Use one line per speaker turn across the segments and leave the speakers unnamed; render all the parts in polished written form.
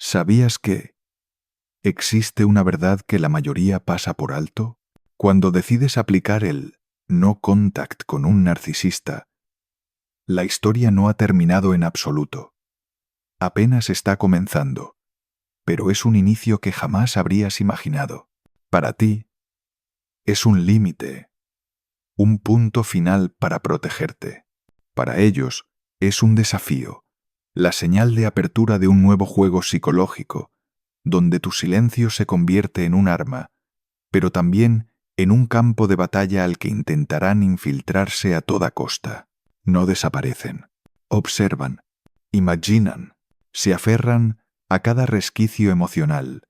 ¿Sabías que existe una verdad que la mayoría pasa por alto? Cuando decides aplicar el no contact con un narcisista, la historia no ha terminado en absoluto. Apenas está comenzando, pero es un inicio que jamás habrías imaginado. Para ti, es un límite, un punto final para protegerte. Para ellos, es un desafío, la señal de apertura de un nuevo juego psicológico, donde tu silencio se convierte en un arma, pero también en un campo de batalla al que intentarán infiltrarse a toda costa. No desaparecen, observan, imaginan, se aferran a cada resquicio emocional,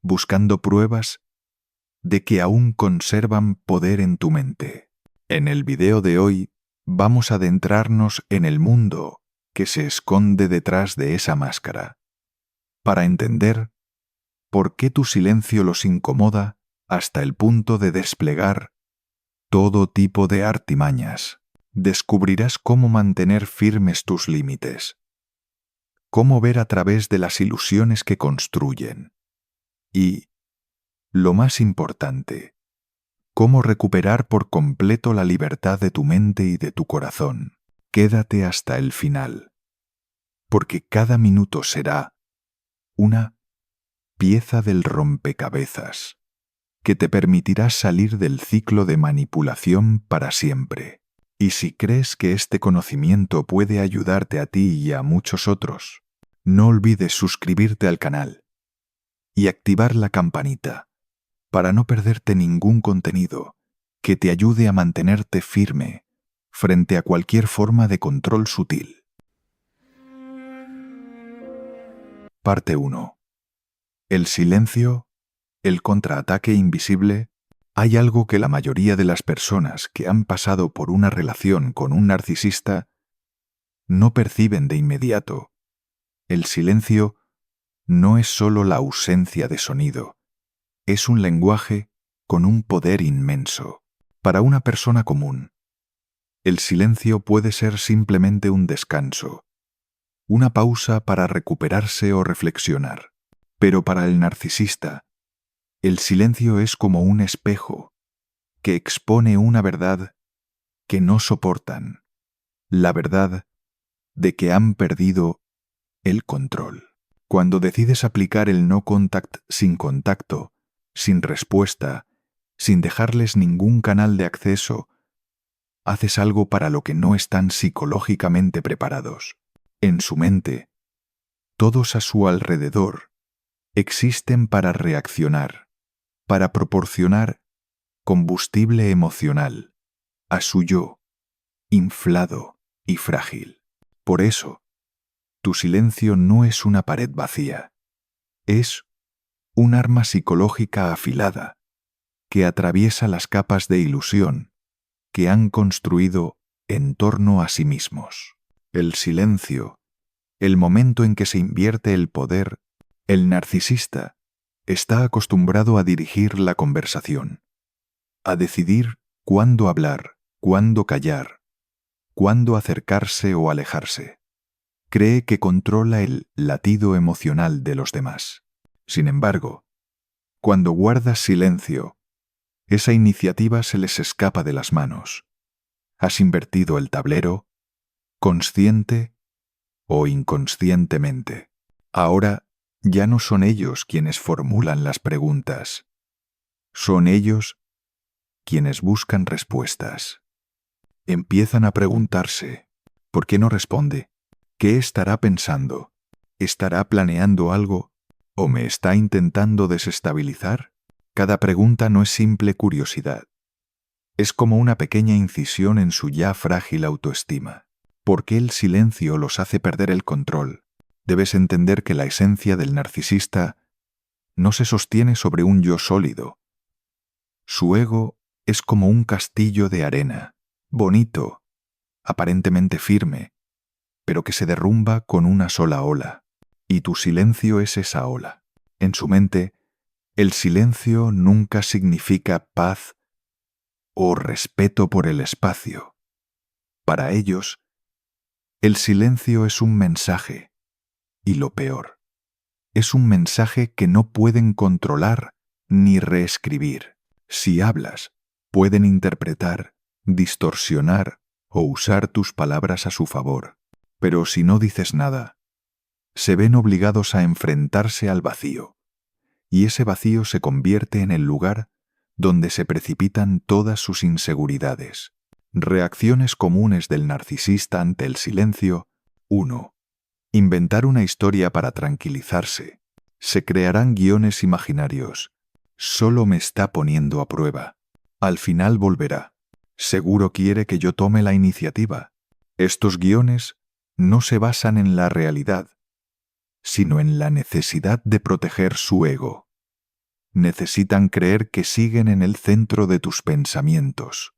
buscando pruebas de que aún conservan poder en tu mente. En el video de hoy vamos a adentrarnos en el mundo que se esconde detrás de esa máscara, para entender por qué tu silencio los incomoda hasta el punto de desplegar todo tipo de artimañas. Descubrirás cómo mantener firmes tus límites, cómo ver a través de las ilusiones que construyen y, lo más importante, cómo recuperar por completo la libertad de tu mente y de tu corazón. Quédate hasta el final, porque cada minuto será una pieza del rompecabezas que te permitirá salir del ciclo de manipulación para siempre. Y si crees que este conocimiento puede ayudarte a ti y a muchos otros, no olvides suscribirte al canal y activar la campanita para no perderte ningún contenido que te ayude a mantenerte firme frente a cualquier forma de control sutil. Parte 1. El silencio, el contraataque invisible. Hay algo que la mayoría de las personas que han pasado por una relación con un narcisista no perciben de inmediato. El silencio no es solo la ausencia de sonido, es un lenguaje con un poder inmenso. Para una persona común, el silencio puede ser simplemente un descanso, una pausa para recuperarse o reflexionar. Pero para el narcisista, el silencio es como un espejo que expone una verdad que no soportan, la verdad de que han perdido el control. Cuando decides aplicar el no contact sin contacto, sin respuesta, sin dejarles ningún canal de acceso, haces algo para lo que no están psicológicamente preparados. En su mente, todos a su alrededor existen para reaccionar, para proporcionar combustible emocional a su yo, inflado y frágil. Por eso, tu silencio no es una pared vacía, es un arma psicológica afilada que atraviesa las capas de ilusión que han construido en torno a sí mismos. El silencio, el momento en que se invierte el poder, el narcisista está acostumbrado a dirigir la conversación, a decidir cuándo hablar, cuándo callar, cuándo acercarse o alejarse. Cree que controla el latido emocional de los demás. Sin embargo, cuando guardas silencio, esa iniciativa se les escapa de las manos. Has invertido el tablero, consciente o inconscientemente. Ahora ya no son ellos quienes formulan las preguntas. Son ellos quienes buscan respuestas. Empiezan a preguntarse, ¿por qué no responde? ¿Qué estará pensando? ¿Estará planeando algo? ¿O me está intentando desestabilizar? Cada pregunta no es simple curiosidad. Es como una pequeña incisión en su ya frágil autoestima. ¿Por qué el silencio los hace perder el control? Debes entender que la esencia del narcisista no se sostiene sobre un yo sólido. Su ego es como un castillo de arena, bonito, aparentemente firme, pero que se derrumba con una sola ola. Y tu silencio es esa ola. En su mente, el silencio nunca significa paz o respeto por el espacio. Para ellos, el silencio es un mensaje, y lo peor, Es un mensaje que no pueden controlar ni reescribir. Si hablas, pueden interpretar, distorsionar o usar tus palabras a su favor. Pero si no dices nada, se ven obligados a enfrentarse al vacío, y ese vacío se convierte en el lugar donde se precipitan todas sus inseguridades. Reacciones comunes del narcisista ante el silencio. 1. Inventar una historia para tranquilizarse. Se crearán guiones imaginarios. Solo me está poniendo a prueba. Al final volverá. Seguro quiere que yo tome la iniciativa. Estos guiones no se basan en la realidad, sino en la necesidad de proteger su ego. Necesitan creer que siguen en el centro de tus pensamientos.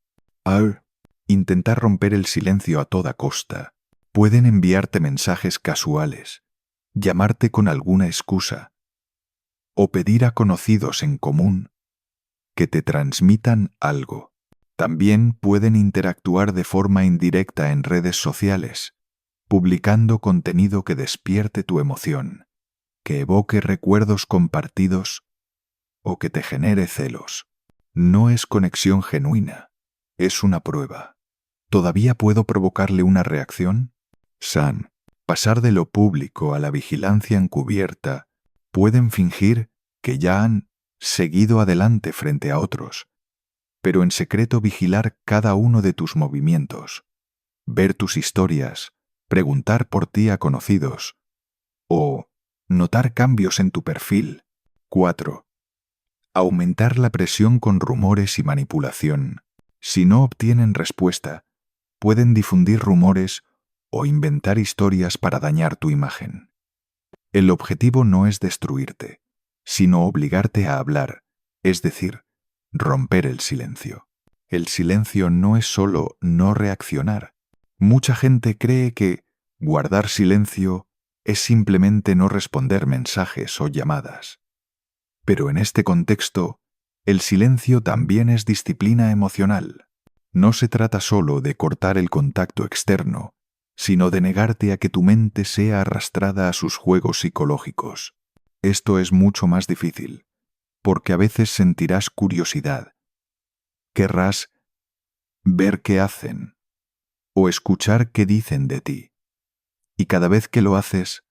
Intentar romper el silencio a toda costa. Pueden enviarte mensajes casuales, llamarte con alguna excusa, o pedir a conocidos en común que te transmitan algo. También pueden interactuar de forma indirecta en redes sociales, publicando contenido que despierte tu emoción, que evoque recuerdos compartidos o que te genere celos. No es conexión genuina, es una prueba. ¿Todavía puedo provocarle una reacción? Pasar de lo público a la vigilancia encubierta. Pueden fingir que ya han seguido adelante frente a otros, pero en secreto vigilar cada uno de tus movimientos, ver tus historias, preguntar por ti a conocidos, o notar cambios en tu perfil. 4. Aumentar la presión con rumores y manipulación. Si no obtienen respuesta, pueden difundir rumores o inventar historias para dañar tu imagen. El objetivo no es destruirte, sino obligarte a hablar, es decir, romper el silencio. El silencio no es solo no reaccionar. Mucha gente cree que guardar silencio es simplemente no responder mensajes o llamadas. Pero en este contexto, el silencio también es disciplina emocional. No se trata solo de cortar el contacto externo, sino de negarte a que tu mente sea arrastrada a sus juegos psicológicos. Esto es mucho más difícil, porque a veces sentirás curiosidad. Querrás ver qué hacen o escuchar qué dicen de ti. Y cada vez que lo haces,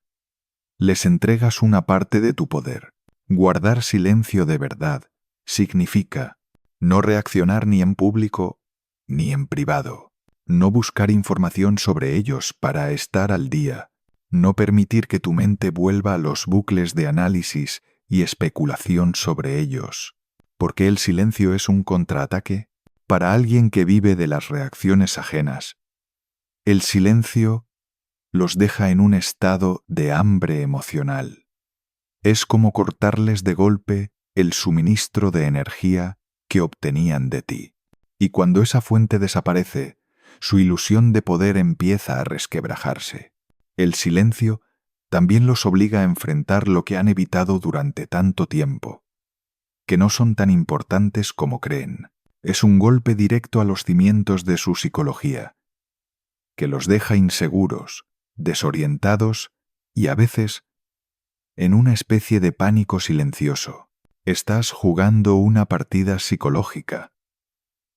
les entregas una parte de tu poder. Guardar silencio de verdad significa no reaccionar ni en público ni en privado. No buscar información sobre ellos para estar al día. No permitir que tu mente vuelva a los bucles de análisis y especulación sobre ellos. ¿Por qué el silencio es un contraataque? Para alguien que vive de las reacciones ajenas, el silencio los deja en un estado de hambre emocional. Es como cortarles de golpe el suministro de energía que obtenían de ti. Y cuando esa fuente desaparece, su ilusión de poder empieza a resquebrajarse. El silencio también los obliga a enfrentar lo que han evitado durante tanto tiempo, que no son tan importantes como creen. Es un golpe directo a los cimientos de su psicología, que los deja inseguros, desorientados y a veces en una especie de pánico silencioso. Estás jugando una partida psicológica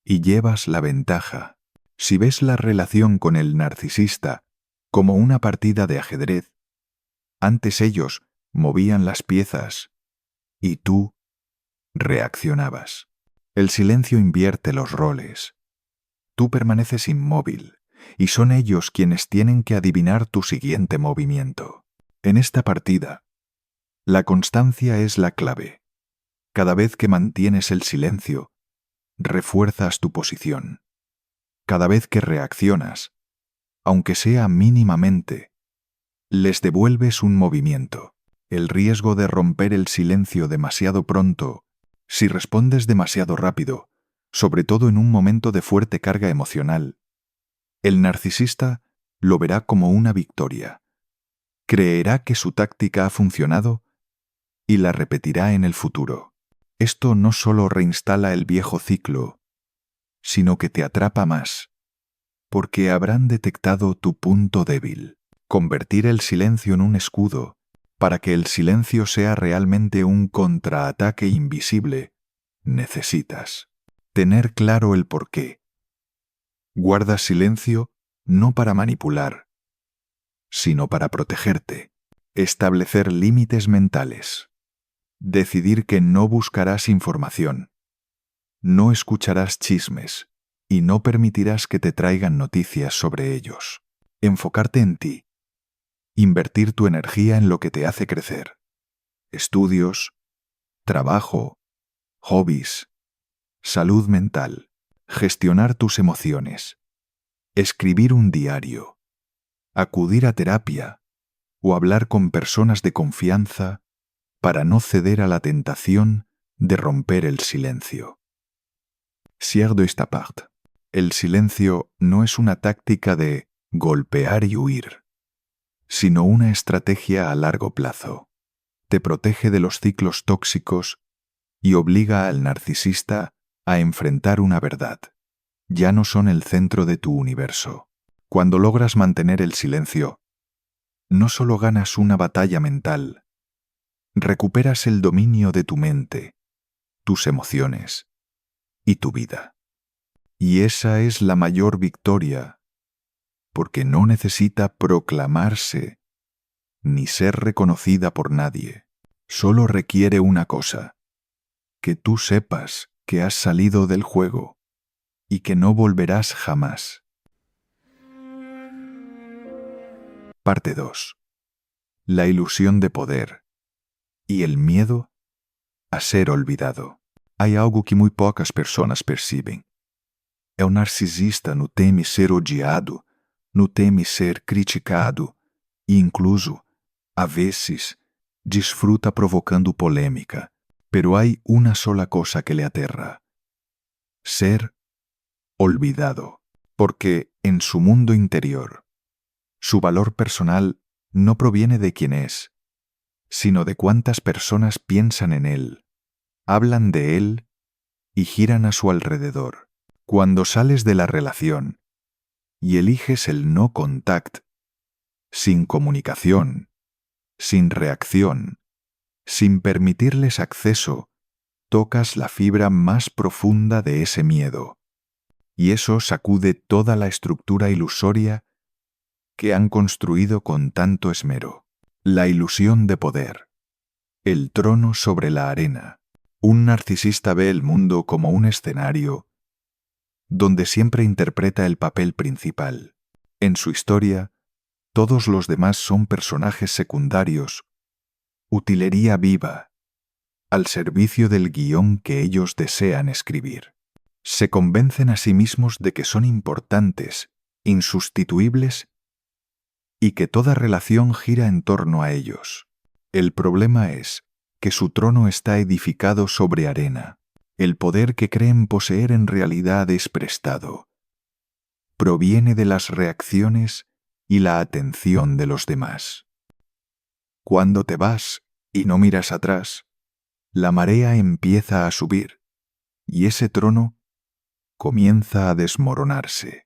y llevas la ventaja. Si ves la relación con el narcisista como una partida de ajedrez, antes ellos movían las piezas y tú reaccionabas. El silencio invierte los roles. Tú permaneces inmóvil y son ellos quienes tienen que adivinar tu siguiente movimiento. En esta partida, la constancia es la clave. Cada vez que mantienes el silencio, refuerzas tu posición. Cada vez que reaccionas, aunque sea mínimamente, les devuelves un movimiento. El riesgo de romper el silencio demasiado pronto, si respondes demasiado rápido, sobre todo en un momento de fuerte carga emocional, el narcisista lo verá como una victoria. Creerá que su táctica ha funcionado y la repetirá en el futuro. Esto no solo reinstala el viejo ciclo, sino que te atrapa más, porque habrán detectado tu punto débil. Convertir el silencio en un escudo Para que el silencio sea realmente un contraataque invisible, necesitas tener claro el porqué. Guarda silencio no para manipular, sino para protegerte. Establecer límites mentales. Decidir que no buscarás información, no escucharás chismes y no permitirás que te traigan noticias sobre ellos. Enfocarte en ti. Invertir tu energía en lo que te hace crecer. Estudios, trabajo, hobbies, salud mental, gestionar tus emociones, escribir un diario, acudir a terapia o hablar con personas de confianza para no ceder a la tentación de romper el silencio. Sieur de Stapart, el silencio no es una táctica de golpear y huir, sino una estrategia a largo plazo. Te protege de los ciclos tóxicos y obliga al narcisista a enfrentar una verdad. Ya no son el centro de tu universo. Cuando logras mantener el silencio, no solo ganas una batalla mental, recuperas el dominio de tu mente, tus emociones y tu vida. Y esa es la mayor victoria, porque no necesita proclamarse ni ser reconocida por nadie. Solo requiere una cosa: que tú sepas que has salido del juego y que no volverás jamás. Parte 2. La ilusión de poder y el miedo a ser olvidado. Hay algo que muy pocas personas percibem. O narcisista não teme ser odiado, não teme ser criticado e incluso, a veces, disfruta provocando polêmica. Pero hay una sola cosa que le aterra: ser olvidado, porque en su mundo interior, su valor personal no proviene de quién es, sino de cuántas personas piensan en él, hablan de él y giran a su alrededor. Cuando sales de la relación y eliges el no contact, sin comunicación, sin reacción, sin permitirles acceso, tocas la fibra más profunda de ese miedo, y eso sacude toda la estructura ilusoria que han construido con tanto esmero. La ilusión de poder. El trono sobre la arena. Un narcisista ve el mundo como un escenario donde siempre interpreta el papel principal. En su historia, todos los demás son personajes secundarios, utilería viva, al servicio del guión que ellos desean escribir. Se convencen a sí mismos de que son importantes, insustituibles y que toda relación gira en torno a ellos. El problema es que su trono está edificado sobre arena. El poder que creen poseer en realidad es prestado. Proviene de las reacciones y la atención de los demás. Cuando te vas y no miras atrás, la marea empieza a subir y ese trono comienza a desmoronarse.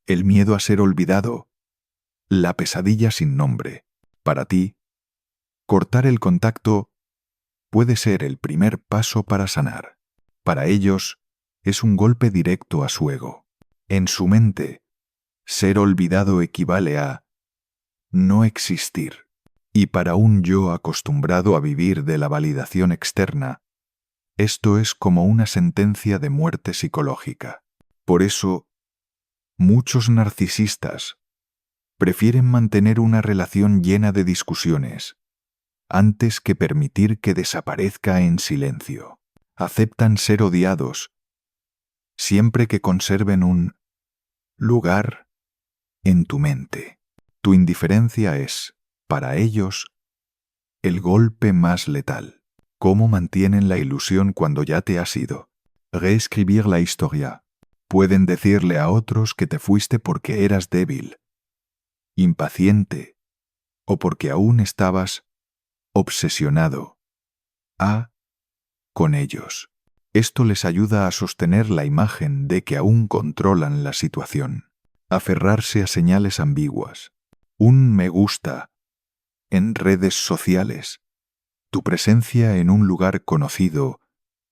El miedo a ser olvidado, la pesadilla sin nombre. Para ti, cortar el contacto puede ser el primer paso para sanar. Para ellos, es un golpe directo a su ego. En su mente, ser olvidado equivale a no existir. Y para un yo acostumbrado a vivir de la validación externa, esto es como una sentencia de muerte psicológica. Por eso, muchos narcisistas prefieren mantener una relación llena de discusiones antes que permitir que desaparezca en silencio. Aceptan ser odiados siempre que conserven un lugar en tu mente. Tu indiferencia es, para ellos, el golpe más letal. ¿Cómo mantienen la ilusión cuando ya te has ido? Reescribir la historia. Pueden decirle a otros que te fuiste porque eras débil, impaciente o porque aún estabas obsesionado con ellos. Esto les ayuda a sostener la imagen de que aún controlan la situación. Aferrarse a señales ambiguas. Un me gusta en redes sociales, tu presencia en un lugar conocido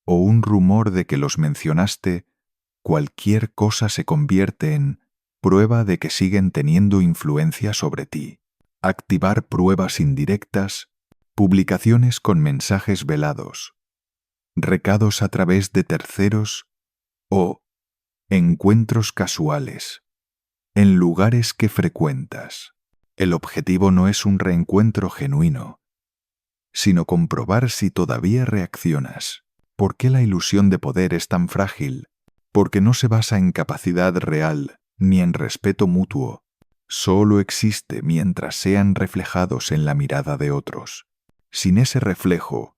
o un rumor de que los mencionaste, cualquier cosa se convierte en prueba de que siguen teniendo influencia sobre ti. Activar pruebas indirectas, publicaciones con mensajes velados, recados a través de terceros o encuentros casuales en lugares que frecuentas. El objetivo no es un reencuentro genuino, sino comprobar si todavía reaccionas. ¿Por qué la ilusión de poder es tan frágil? Porque no se basa en capacidad real ni en respeto mutuo. Solo existe mientras sean reflejados en la mirada de otros. Sin ese reflejo,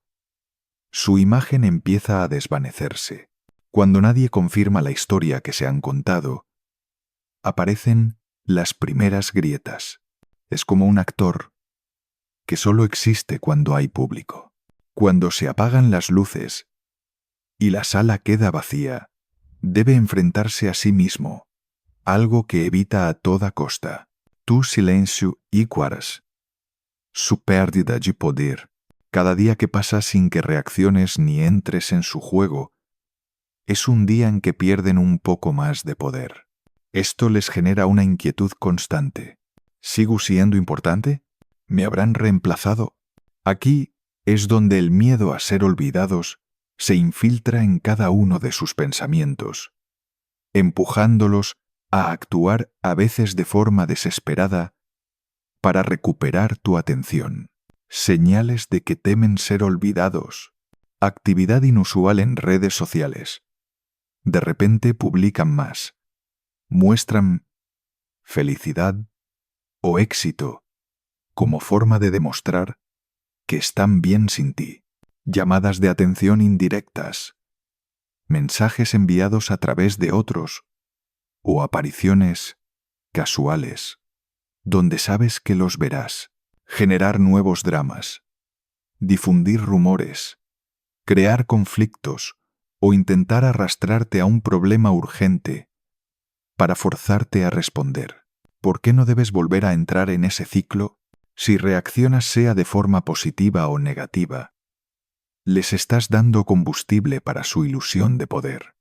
su imagen empieza a desvanecerse. Cuando nadie confirma la historia que se han contado, aparecen las primeras grietas. Es como un actor que solo existe cuando hay público. Cuando se apagan las luces y la sala queda vacía, debe enfrentarse a sí mismo, algo que evita a toda costa. Tu silêncio iguaras, su pérdida de poder. Cada día que pasa sin que reacciones ni entres en su juego, es un día en que pierden un poco más de poder. Esto les genera una inquietud constante. ¿Sigo siendo importante? ¿Me habrán reemplazado? Aquí es donde el miedo a ser olvidados se infiltra en cada uno de sus pensamientos, empujándolos a actuar a veces de forma desesperada para recuperar tu atención. Señales de que temen ser olvidados. Actividad inusual en redes sociales. De repente publican más. Muestran felicidad o éxito como forma de demostrar que están bien sin ti. Llamadas de atención indirectas. Mensajes enviados a través de otros o apariciones casuales, donde sabes que los verás. Generar nuevos dramas, difundir rumores, crear conflictos o intentar arrastrarte a un problema urgente para forzarte a responder. ¿Por qué no debes volver a entrar en ese ciclo? Si reaccionas sea de forma positiva o negativa, les estás dando combustible para su ilusión de poder.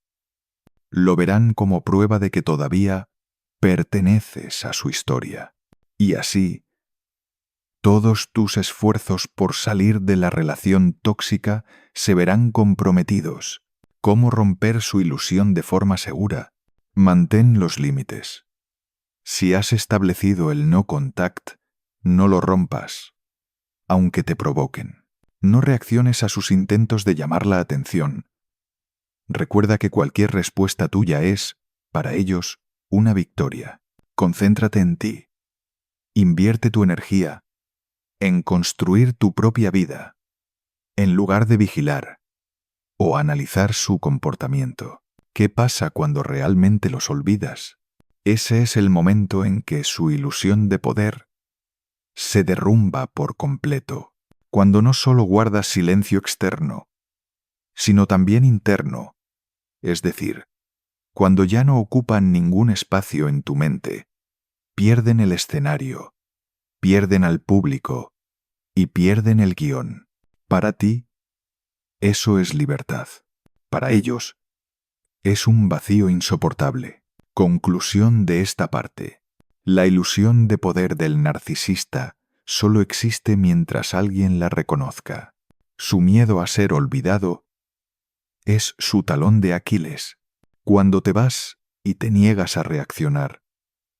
Lo verán como prueba de que todavía perteneces a su historia. Y así, todos tus esfuerzos por salir de la relación tóxica se verán comprometidos. ¿Cómo romper su ilusión de forma segura? Mantén los límites. Si has establecido el no contact, no lo rompas, aunque te provoquen. No reacciones a sus intentos de llamar la atención. Recuerda que cualquier respuesta tuya es, para ellos, una victoria. Concéntrate en ti. Invierte tu energía en construir tu propia vida, en lugar de vigilar o analizar su comportamiento. ¿Qué pasa cuando realmente los olvidas? Ese es el momento en que su ilusión de poder se derrumba por completo, cuando no solo guardas silencio externo, sino también interno, es decir, cuando ya no ocupan ningún espacio en tu mente, pierden el escenario, pierden al público, y pierden el guión. Para ti, eso es libertad. Para ellos, es un vacío insoportable. Conclusión de esta parte. La ilusión de poder del narcisista solo existe mientras alguien la reconozca. Su miedo a ser olvidado es su talón de Aquiles. Cuando te vas y te niegas a reaccionar,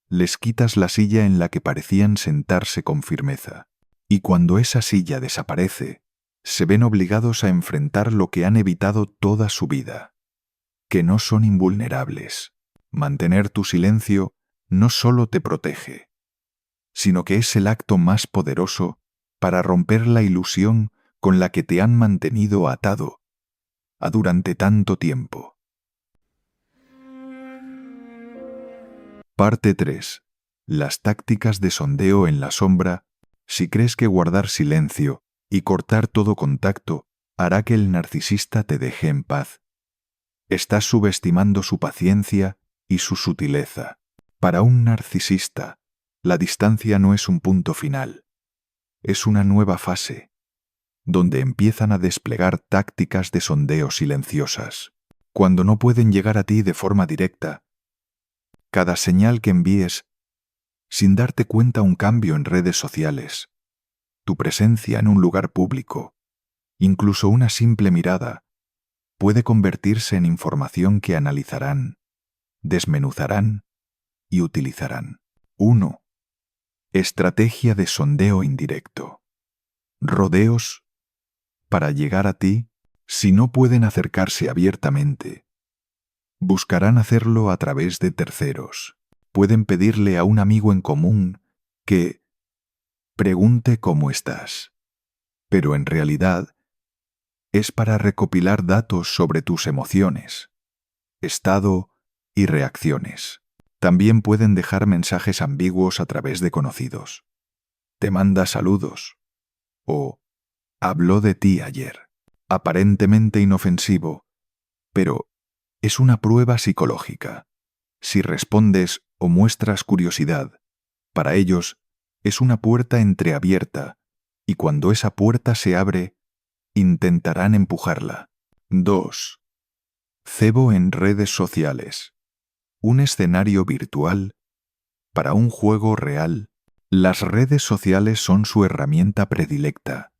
les quitas la silla en la que parecían sentarse con firmeza. Y cuando esa silla desaparece, se ven obligados a enfrentar lo que han evitado toda su vida, que no son invulnerables. Mantener tu silencio no solo te protege, sino que es el acto más poderoso para romper la ilusión con la que te han mantenido atado durante tanto tiempo. Parte 3. Las tácticas de sondeo en la sombra. Si crees que guardar silencio y cortar todo contacto hará que el narcisista te deje en paz, estás subestimando su paciencia y su sutileza. Para un narcisista, la distancia no es un punto final, Es una nueva fase, donde empiezan a desplegar tácticas de sondeo silenciosas. Cuando no pueden llegar a ti de forma directa, cada señal que envíes, sin darte cuenta, un cambio en redes sociales, tu presencia en un lugar público, incluso una simple mirada, puede convertirse en información que analizarán, desmenuzarán y utilizarán. 1. Estrategia de sondeo indirecto. Rodeos para llegar a ti. Si no pueden acercarse abiertamente, buscarán hacerlo a través de terceros. Pueden pedirle a un amigo en común que pregunte cómo estás, pero en realidad es para recopilar datos sobre tus emociones, estado y reacciones. También pueden dejar mensajes ambiguos a través de conocidos. Te manda saludos o habló de ti ayer. Aparentemente inofensivo, pero es una prueba psicológica. Si respondes o muestras curiosidad, para ellos es una puerta entreabierta, y cuando esa puerta se abre, intentarán empujarla. 2. Cebo en redes sociales. Un escenario virtual para un juego real. Las redes sociales son su herramienta predilecta.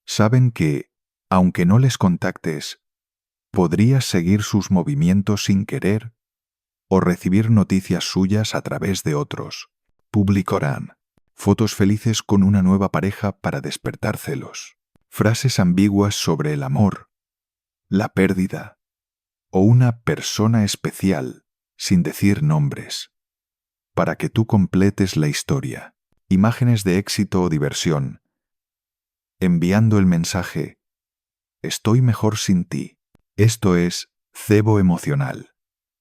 Saben que, aunque no les contactes, podrías seguir sus movimientos sin querer o recibir noticias suyas a través de otros. Publicarán fotos felices con una nueva pareja para despertar celos, frases ambiguas sobre el amor, la pérdida o una persona especial sin decir nombres, para que tú completes la historia. Imágenes de éxito o diversión, enviando el mensaje: estoy mejor sin ti. Esto es cebo emocional.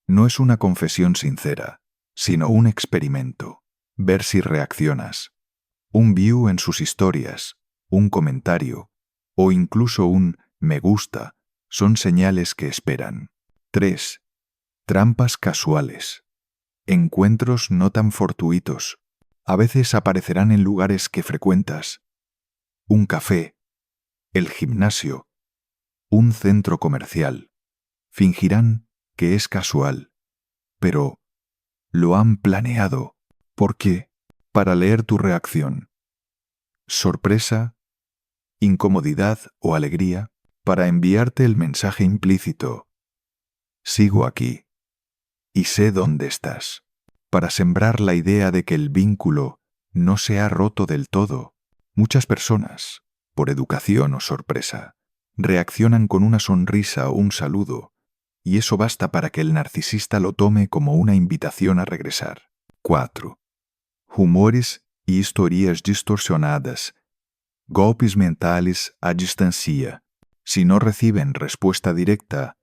No es una confesión sincera, sino un experimento. Ver si reaccionas. Un view en sus historias, un comentario, o incluso un me gusta, son señales que esperan. 3. Trampas casuales. Encuentros no tan fortuitos. A veces aparecerán en lugares que frecuentas. Un café, el gimnasio, un centro comercial. Fingirán que es casual, pero lo han planeado. ¿Por qué? Para leer tu reacción. Sorpresa, incomodidad o alegría, para enviarte el mensaje implícito: sigo aquí y sé dónde estás. Para sembrar la idea de que el vínculo no se ha roto del todo. Muchas personas, por educación o sorpresa, reaccionan con una sonrisa o un saludo, y eso basta para que el narcisista lo tome como una invitación a regresar. 4. Rumores y historias distorsionadas. Golpes mentales a distancia. Si no reciben respuesta directa,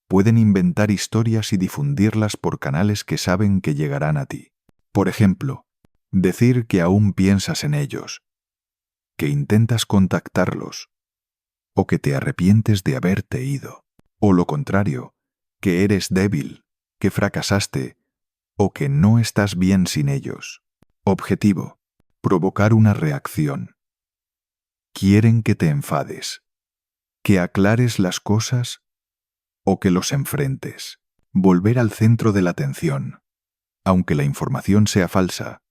pueden inventar historias y difundirlas por canales que saben que llegarán a ti. Por ejemplo, decir que aún piensas en ellos, que intentas contactarlos, o que te arrepientes de haberte ido. O lo contrario, que eres débil, que fracasaste, o que no estás bien sin ellos. Objetivo: provocar una reacción. Quieren que te enfades, que aclares las cosas o que los enfrentes. Volver al centro de la atención. Aunque la información sea falsa,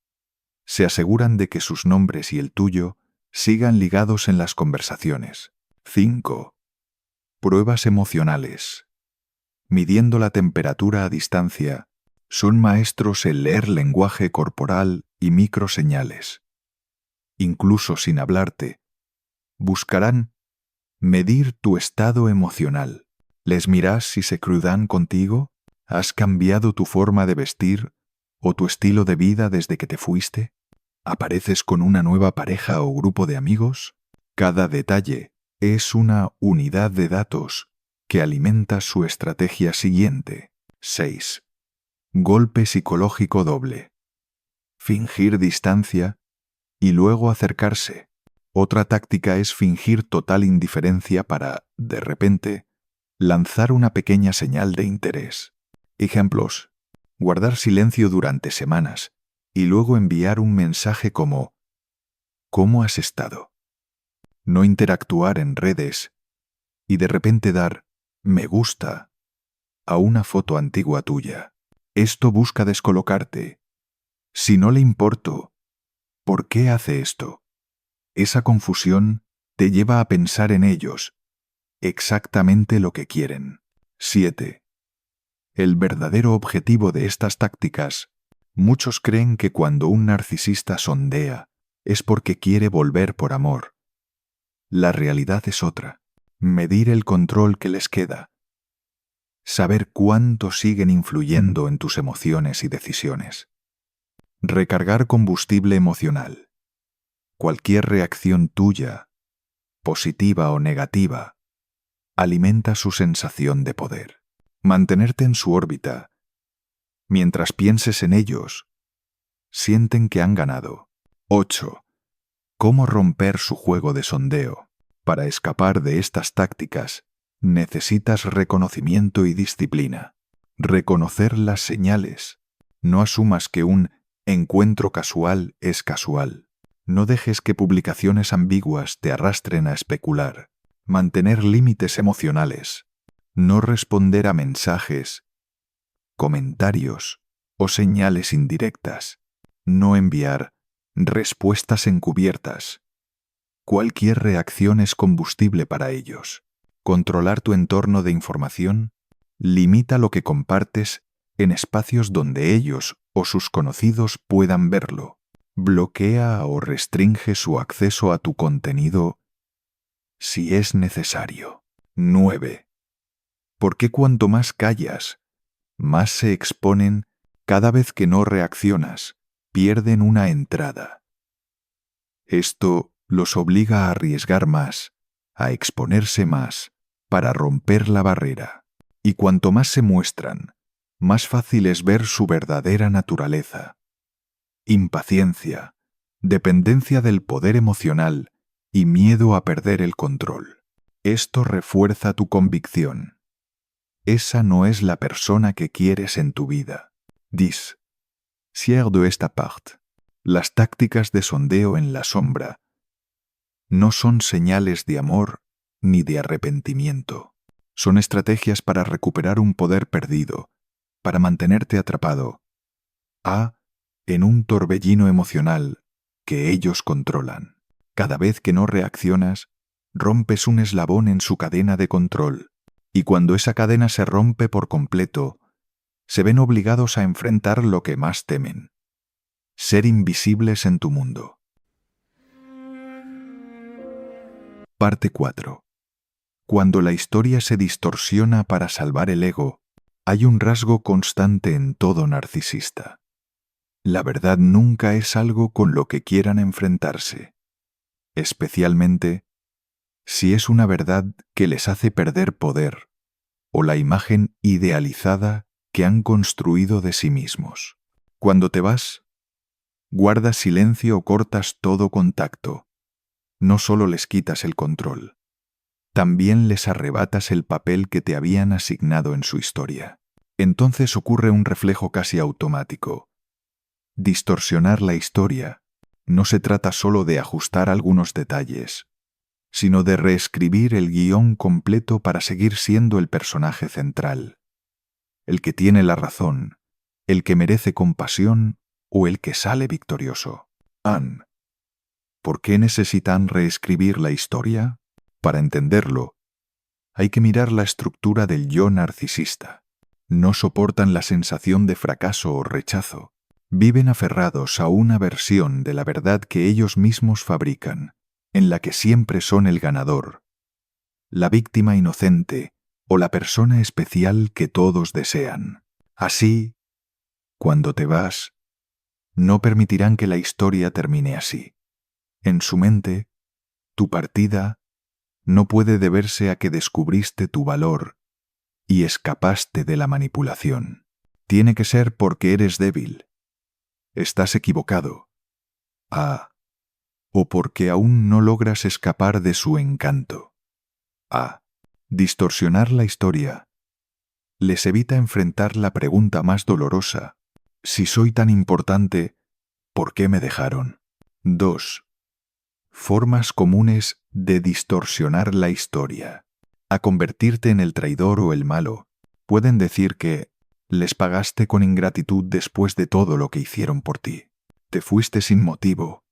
se aseguran de que sus nombres y el tuyo sigan ligados en las conversaciones. 5. Pruebas emocionales. Midiendo la temperatura a distancia, son maestros en leer lenguaje corporal y microseñales. Incluso sin hablarte, buscarán medir tu estado emocional. ¿Les miras si se crudan contigo? ¿Has cambiado tu forma de vestir o tu estilo de vida desde que te fuiste? ¿Apareces con una nueva pareja o grupo de amigos? Cada detalle es una unidad de datos que alimenta su estrategia siguiente. 6. Golpe psicológico doble. Fingir distancia y luego acercarse. Otra táctica es fingir total indiferencia para, de repente, lanzar una pequeña señal de interés. Ejemplos: guardar silencio durante semanas y luego enviar un mensaje como: ¿Cómo has estado? No interactuar en redes y de repente dar me gusta a una foto antigua tuya. Esto busca descolocarte. Si no le importo, ¿por qué hace esto? Esa confusión te lleva a pensar en ellos, exactamente lo que quieren. 7. El verdadero objetivo de estas tácticas. Muchos creen que cuando un narcisista sondea es porque quiere volver por amor. La realidad es otra. Medir el control que les queda. Saber cuánto siguen influyendo en tus emociones y decisiones. Recargar combustible emocional. Cualquier reacción tuya, positiva o negativa, alimenta su sensación de poder. Mantenerte en su órbita. Mientras pienses en ellos, sienten que han ganado. 8. ¿Cómo romper su juego de sondeo? Para escapar de estas tácticas, necesitas reconocimiento y disciplina. Reconocer las señales. No asumas que un encuentro casual es casual. No dejes que publicaciones ambiguas te arrastren a especular. Mantener límites emocionales. No responder a mensajes, comentarios o señales indirectas. No enviar respuestas encubiertas. Cualquier reacción es combustible para ellos. Controlar tu entorno de información. Limita lo que compartes en espacios donde ellos o sus conocidos puedan verlo. Bloquea o restringe su acceso a tu contenido si es necesario. 9. Porque cuanto más callas, más se exponen cada vez que no reaccionas, pierden una entrada. Esto los obliga a arriesgar más, a exponerse más, para romper la barrera. Y cuanto más se muestran, más fácil es ver su verdadera naturaleza. Impaciencia, dependencia del poder emocional y miedo a perder el control. Esto refuerza tu convicción. Esa no es la persona que quieres en tu vida. 10. Cierre de esta parte. Las tácticas de sondeo en la sombra no son señales de amor ni de arrepentimiento. Son estrategias para recuperar un poder perdido, para mantenerte atrapado en un torbellino emocional que ellos controlan. Cada vez que no reaccionas, rompes un eslabón en su cadena de control, y cuando esa cadena se rompe por completo, se ven obligados a enfrentar lo que más temen: ser invisibles en tu mundo. Parte 4. Cuando la historia se distorsiona para salvar el ego, hay un rasgo constante en todo narcisista. La verdad nunca es algo con lo que quieran enfrentarse, especialmente si es una verdad que les hace perder poder o la imagen idealizada que han construido de sí mismos. Cuando te vas, guardas silencio o cortas todo contacto. No solo les quitas el control, también les arrebatas el papel que te habían asignado en su historia. Entonces ocurre un reflejo casi automático. Distorsionar la historia no se trata solo de ajustar algunos detalles, sino de reescribir el guión completo para seguir siendo el personaje central, el que tiene la razón, el que merece compasión o el que sale victorioso. Anne, ¿por qué necesitan reescribir la historia? Para entenderlo, hay que mirar la estructura del yo narcisista. No soportan la sensación de fracaso o rechazo. Viven aferrados a una versión de la verdad que ellos mismos fabrican, en la que siempre son el ganador, la víctima inocente o la persona especial que todos desean. Así, cuando te vas, no permitirán que la historia termine así. En su mente, tu partida no puede deberse a que descubriste tu valor y escapaste de la manipulación. Tiene que ser porque eres débil, estás equivocado, o porque aún no logras escapar de su encanto. Distorsionar la historia les evita enfrentar la pregunta más dolorosa: si soy tan importante, ¿por qué me dejaron? 2. Formas comunes de distorsionar la historia. A convertirte en el traidor o el malo. Pueden decir que les pagaste con ingratitud después de todo lo que hicieron por ti. Te fuiste sin motivo,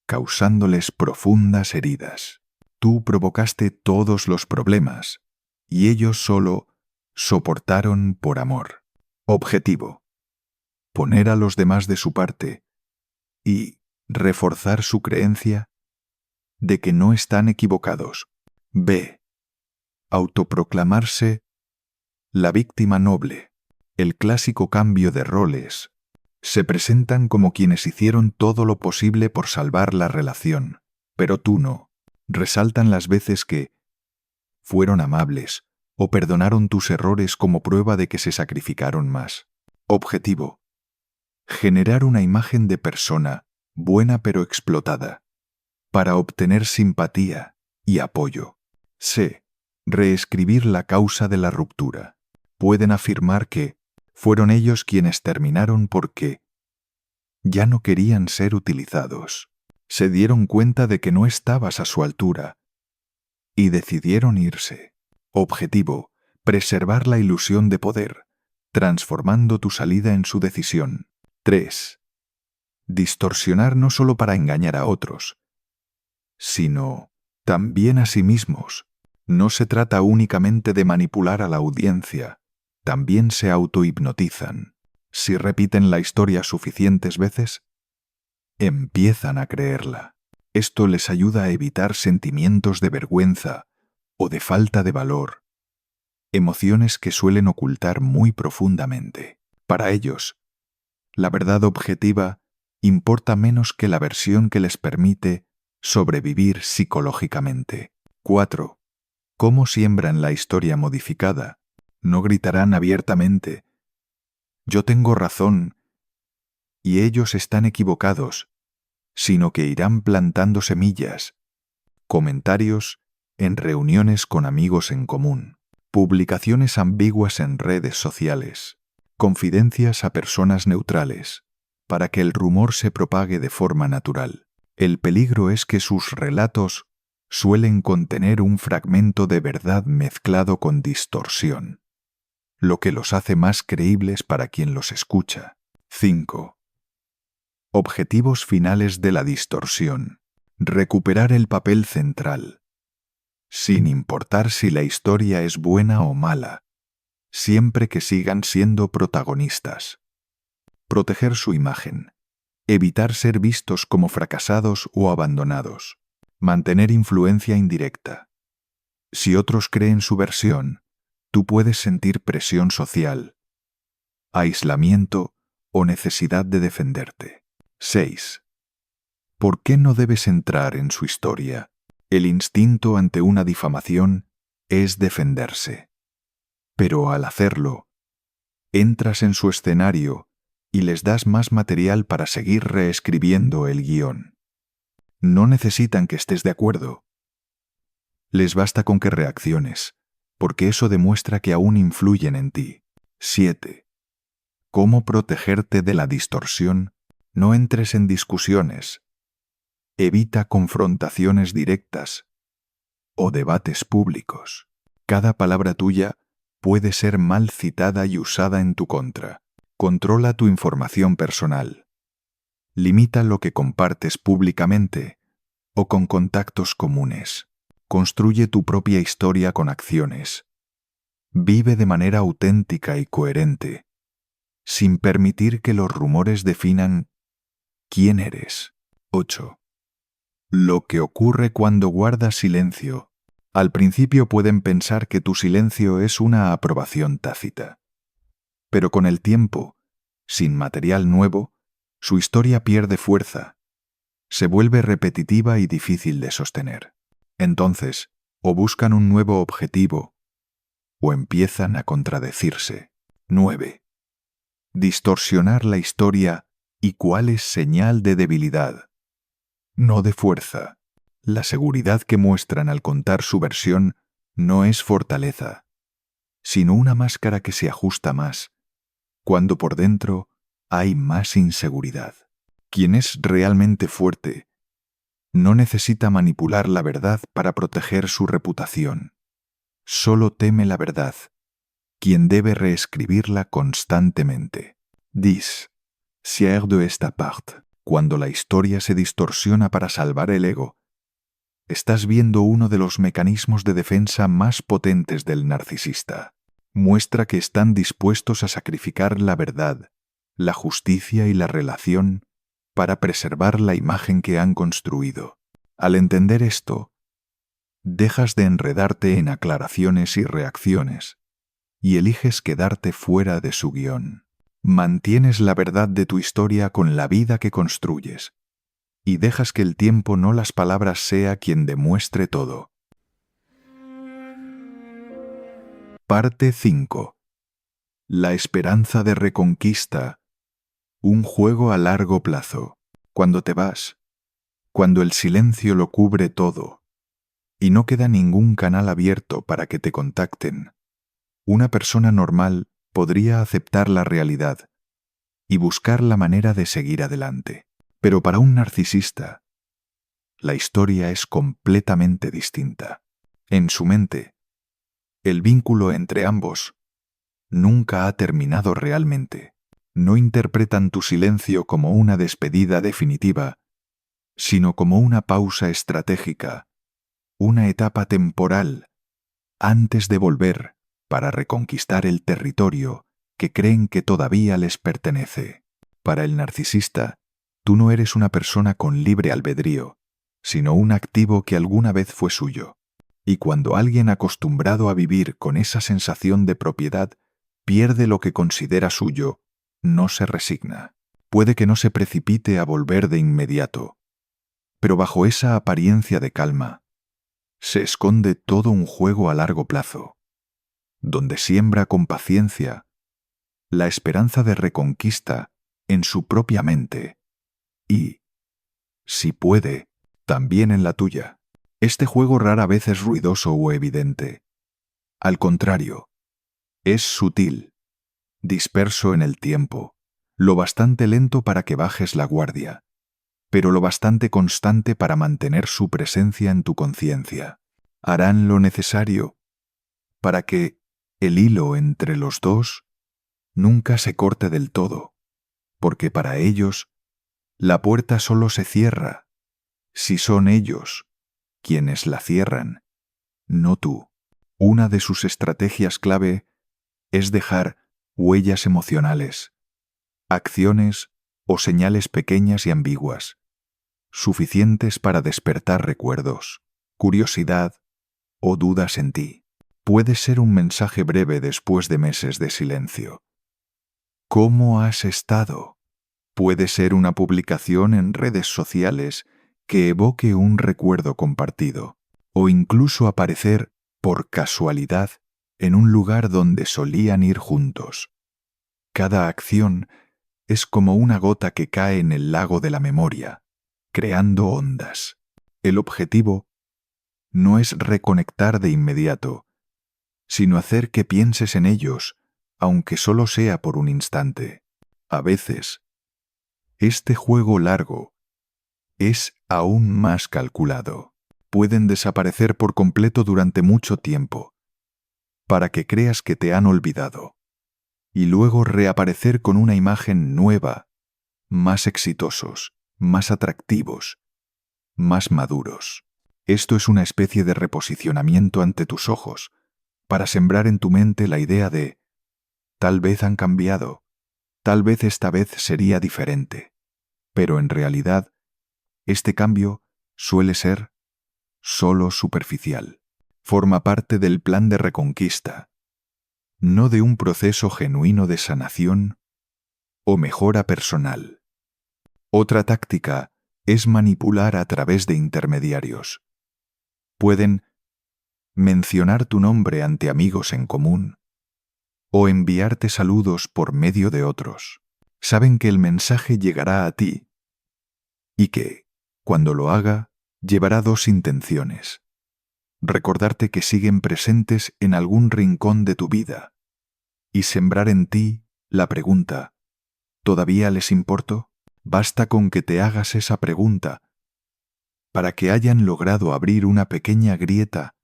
causándoles profundas heridas. Tú provocaste todos los problemas, y ellos solo soportaron por amor. Objetivo: poner a los demás de su parte y reforzar su creencia de que no están equivocados. B. Autoproclamarse la víctima noble. El clásico cambio de roles. Se presentan como quienes hicieron todo lo posible por salvar la relación, pero tú no. Resaltan las veces que fueron amables o perdonaron tus errores como prueba de que se sacrificaron más. Objetivo: generar una imagen de persona buena pero explotada, para obtener simpatía y apoyo. C. Reescribir la causa de la ruptura. Pueden afirmar que fueron ellos quienes terminaron porque ya no querían ser utilizados. Se dieron cuenta de que no estabas a su altura y decidieron irse. Objetivo: preservar la ilusión de poder, transformando tu salida en su decisión. 3. Distorsionar no solo para engañar a otros, sino también a sí mismos. No se trata únicamente de manipular a la audiencia, también se autohipnotizan. Si repiten la historia suficientes veces, empiezan a creerla. Esto les ayuda a evitar sentimientos de vergüenza o de falta de valor, emociones que suelen ocultar muy profundamente. Para ellos, la verdad objetiva importa menos que la versión que les permite sobrevivir psicológicamente. 4. ¿Cómo siembran la historia modificada? No gritarán abiertamente: yo tengo razón y ellos están equivocados, sino que irán plantando semillas, comentarios en reuniones con amigos en común, publicaciones ambiguas en redes sociales, confidencias a personas neutrales, para que el rumor se propague de forma natural. El peligro es que sus relatos suelen contener un fragmento de verdad mezclado con distorsión, lo que los hace más creíbles para quien los escucha. 5. Objetivos finales de la distorsión. Recuperar el papel central, sin importar si la historia es buena o mala, siempre que sigan siendo protagonistas. Proteger su imagen. Evitar ser vistos como fracasados o abandonados. Mantener influencia indirecta. Si otros creen su versión, tú puedes sentir presión social, aislamiento o necesidad de defenderte. 6. ¿Por qué no debes entrar en su historia? El instinto ante una difamación es defenderse. Pero al hacerlo, entras en su escenario y les das más material para seguir reescribiendo el guión. No necesitan que estés de acuerdo. Les basta con que reacciones, porque eso demuestra que aún influyen en ti. 7. ¿Cómo protegerte de la distorsión? No entres en discusiones. Evita confrontaciones directas o debates públicos. Cada palabra tuya puede ser mal citada y usada en tu contra. Controla tu información personal. Limita lo que compartes públicamente o con contactos comunes. Construye tu propia historia con acciones. Vive de manera auténtica y coherente, sin permitir que los rumores definan quién eres. 8. Lo que ocurre cuando guardas silencio. Al principio pueden pensar que tu silencio es una aprobación tácita. Pero con el tiempo, sin material nuevo, su historia pierde fuerza, se vuelve repetitiva y difícil de sostener. Entonces, o buscan un nuevo objetivo, o empiezan a contradecirse. 9. Distorsionar la historia y cuál es señal de debilidad, no de fuerza. La seguridad que muestran al contar su versión no es fortaleza, sino una máscara que se ajusta más, cuando por dentro hay más inseguridad. Quien es realmente fuerte No necesita manipular la verdad para proteger su reputación. Solo teme la verdad, quien debe reescribirla constantemente. 10. Sièr de esta part. Cuando la historia se distorsiona para salvar el ego, estás viendo uno de los mecanismos de defensa más potentes del narcisista. Muestra que están dispuestos a sacrificar la verdad, la justicia y la relación para preservar la imagen que han construido. Al entender esto, dejas de enredarte en aclaraciones y reacciones y eliges quedarte fuera de su guión. Mantienes la verdad de tu historia con la vida que construyes y dejas que el tiempo, no las palabras, sea quien demuestre todo. Parte 5. La esperanza de reconquista. Un juego a largo plazo. Cuando te vas, cuando el silencio lo cubre todo y no queda ningún canal abierto para que te contacten, una persona normal podría aceptar la realidad y buscar la manera de seguir adelante. Pero para un narcisista, la historia es completamente distinta. En su mente, el vínculo entre ambos nunca ha terminado realmente. No interpretan tu silencio como una despedida definitiva, sino como una pausa estratégica, una etapa temporal, antes de volver para reconquistar el territorio que creen que todavía les pertenece. Para el narcisista, tú no eres una persona con libre albedrío, sino un activo que alguna vez fue suyo. Y cuando alguien acostumbrado a vivir con esa sensación de propiedad pierde lo que considera suyo, no se resigna. Puede que no se precipite a volver de inmediato, pero bajo esa apariencia de calma se esconde todo un juego a largo plazo, donde siembra con paciencia la esperanza de reconquista en su propia mente y, si puede, también en la tuya. Este juego rara vez es ruidoso o evidente. Al contrario, es sutil, disperso en el tiempo, lo bastante lento para que bajes la guardia, pero lo bastante constante para mantener su presencia en tu conciencia. Harán lo necesario para que el hilo entre los dos nunca se corte del todo, porque para ellos la puerta solo se cierra si son ellos quienes la cierran, no tú. Una de sus estrategias clave es dejar huellas emocionales, acciones o señales pequeñas y ambiguas, suficientes para despertar recuerdos, curiosidad o dudas en ti. Puede ser un mensaje breve después de meses de silencio. ¿Cómo has estado? Puede ser una publicación en redes sociales que evoque un recuerdo compartido, o incluso aparecer, por casualidad, en un lugar donde solían ir juntos. Cada acción es como una gota que cae en el lago de la memoria, creando ondas. El objetivo no es reconectar de inmediato, sino hacer que pienses en ellos, aunque solo sea por un instante. A veces, este juego largo es aún más calculado. Pueden desaparecer por completo durante mucho tiempo, para que creas que te han olvidado, y luego reaparecer con una imagen nueva, más exitosos, más atractivos, más maduros. Esto es una especie de reposicionamiento ante tus ojos, para sembrar en tu mente la idea de tal vez han cambiado, tal vez esta vez sería diferente, pero en realidad este cambio suele ser solo superficial. Forma parte del plan de reconquista, no de un proceso genuino de sanación o mejora personal. Otra táctica es manipular a través de intermediarios. Pueden mencionar tu nombre ante amigos en común o enviarte saludos por medio de otros. Saben que el mensaje llegará a ti y que, cuando lo haga, llevará dos intenciones: recordarte que siguen presentes en algún rincón de tu vida y sembrar en ti la pregunta: ¿todavía les importo? Basta con que te hagas esa pregunta para que hayan logrado abrir una pequeña grieta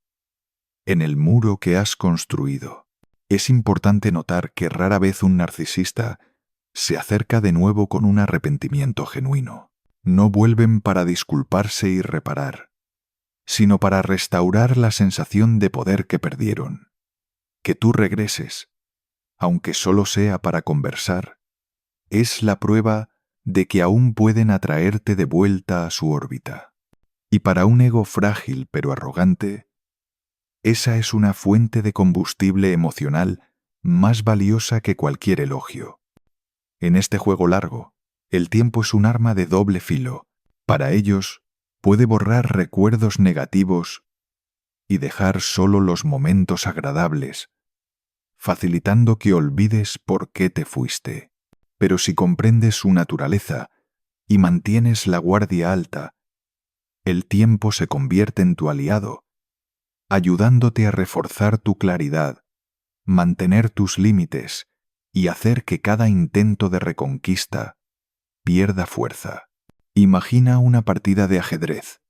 en el muro que has construido. Es importante notar que rara vez un narcisista se acerca de nuevo con un arrepentimiento genuino. No vuelven para disculparse y reparar, sino para restaurar la sensación de poder que perdieron. Que tú regreses, aunque solo sea para conversar, es la prueba de que aún pueden atraerte de vuelta a su órbita. Y para un ego frágil pero arrogante, esa es una fuente de combustible emocional más valiosa que cualquier elogio. En este juego largo, el tiempo es un arma de doble filo. Para ellos, puede borrar recuerdos negativos y dejar solo los momentos agradables, facilitando que olvides por qué te fuiste. Pero si comprendes su naturaleza y mantienes la guardia alta, el tiempo se convierte en tu aliado, ayudándote a reforzar tu claridad, mantener tus límites y hacer que cada intento de reconquista pierda fuerza. Imagina una partida de ajedrez.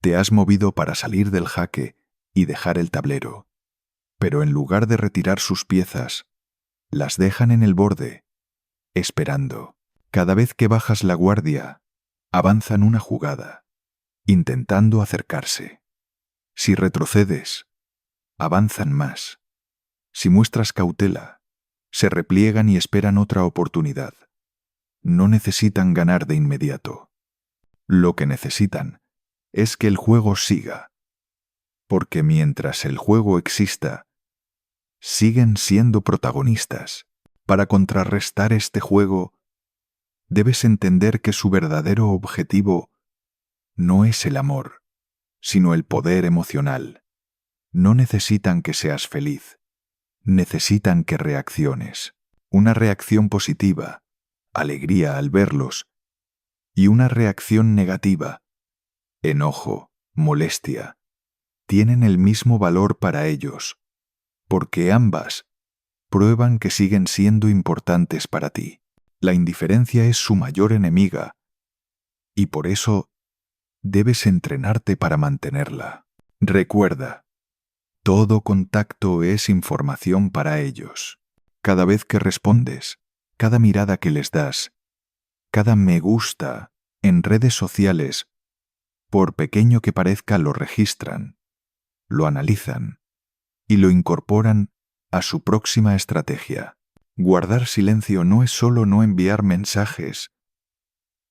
Te has movido para salir del jaque y dejar el tablero, pero en lugar de retirar sus piezas, las dejan en el borde, esperando. Cada vez que bajas la guardia, avanzan una jugada, intentando acercarse. Si retrocedes, avanzan más. Si muestras cautela, se repliegan y esperan otra oportunidad. No necesitan ganar de inmediato. Lo que necesitan es que el juego siga, porque mientras el juego exista, siguen siendo protagonistas. Para contrarrestar este juego, debes entender que su verdadero objetivo no es el amor, sino el poder emocional. No necesitan que seas feliz, necesitan que reacciones. Una reacción positiva, alegría al verlos, y una reacción negativa, enojo, molestia, tienen el mismo valor para ellos, porque ambas prueban que siguen siendo importantes para ti. La indiferencia es su mayor enemiga, y por eso debes entrenarte para mantenerla. Recuerda, todo contacto es información para ellos. Cada vez que respondes, cada mirada que les das, cada me gusta en redes sociales, por pequeño que parezca, lo registran, lo analizan y lo incorporan a su próxima estrategia. Guardar silencio no es solo no enviar mensajes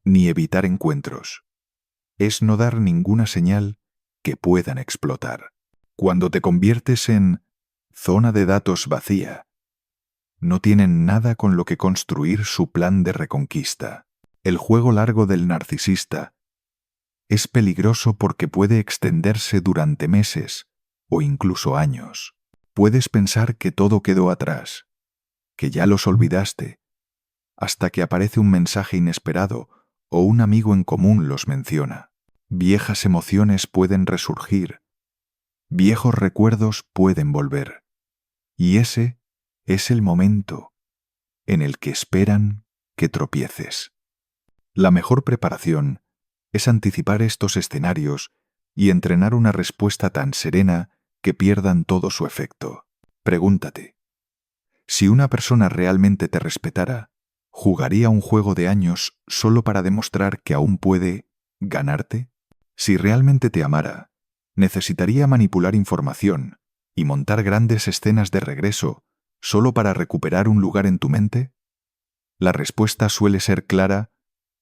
ni evitar encuentros. Es no dar ninguna señal que puedan explotar. Cuando te conviertes en zona de datos vacía, no tienen nada con lo que construir su plan de reconquista. El juego largo del narcisista es peligroso porque puede extenderse durante meses o incluso años. Puedes pensar que todo quedó atrás, que ya los olvidaste, hasta que aparece un mensaje inesperado o un amigo en común los menciona. Viejas emociones pueden resurgir, viejos recuerdos pueden volver, y ese es el momento en el que esperan que tropieces. La mejor preparación es anticipar estos escenarios y entrenar una respuesta tan serena que pierdan todo su efecto. Pregúntate, si una persona realmente te respetara, ¿jugaría un juego de años solo para demostrar que aún puede ganarte? Si realmente te amara, ¿necesitaría manipular información y montar grandes escenas de regreso solo para recuperar un lugar en tu mente? La respuesta suele ser clara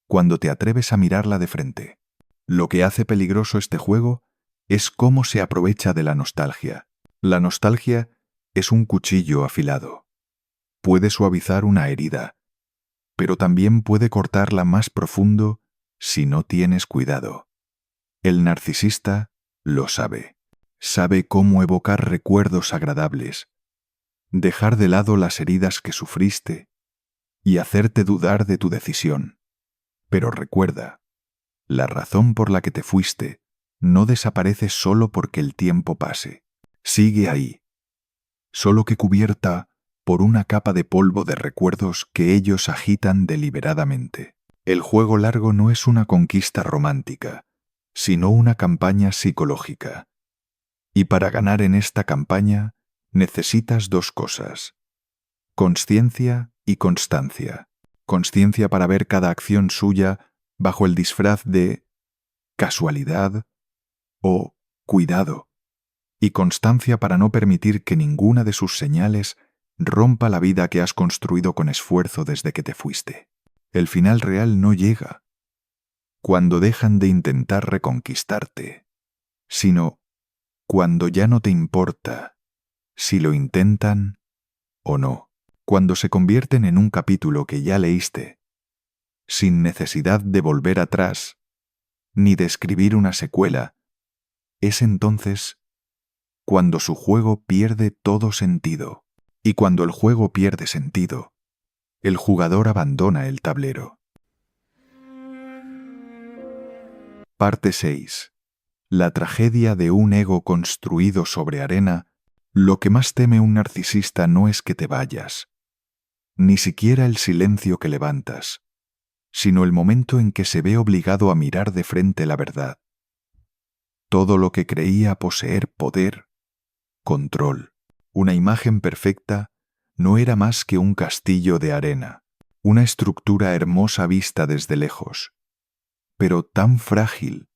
cuando te atreves a mirarla de frente. Lo que hace peligroso este juego es cómo se aprovecha de la nostalgia. La nostalgia es un cuchillo afilado. Puede suavizar una herida, pero también puede cortarla más profundo si no tienes cuidado. El narcisista lo sabe. Sabe cómo evocar recuerdos agradables, dejar de lado las heridas que sufriste y hacerte dudar de tu decisión. Pero recuerda, la razón por la que te fuiste no desaparece solo porque el tiempo pase. Sigue ahí, solo que cubierta por una capa de polvo de recuerdos que ellos agitan deliberadamente. El juego largo no es una conquista romántica, sino una campaña psicológica. Y para ganar en esta campaña necesitas dos cosas: consciencia y constancia. Consciencia para ver cada acción suya bajo el disfraz de casualidad o cuidado, y constancia para no permitir que ninguna de sus señales rompa la vida que has construido con esfuerzo desde que te fuiste. El final real no llega cuando dejan de intentar reconquistarte, sino cuando ya no te importa si lo intentan o no, cuando se convierten en un capítulo que ya leíste, sin necesidad de volver atrás ni de escribir una secuela. Es entonces cuando su juego pierde todo sentido. Y cuando el juego pierde sentido, el jugador abandona el tablero. Parte 6. La tragedia de un ego construido sobre arena. Lo que más teme un narcisista no es que te vayas, ni siquiera el silencio que levantas, sino el momento en que se ve obligado a mirar de frente la verdad. Todo lo que creía poseer poder, control, una imagen perfecta, no era más que un castillo de arena, una estructura hermosa vista desde lejos, pero tan frágil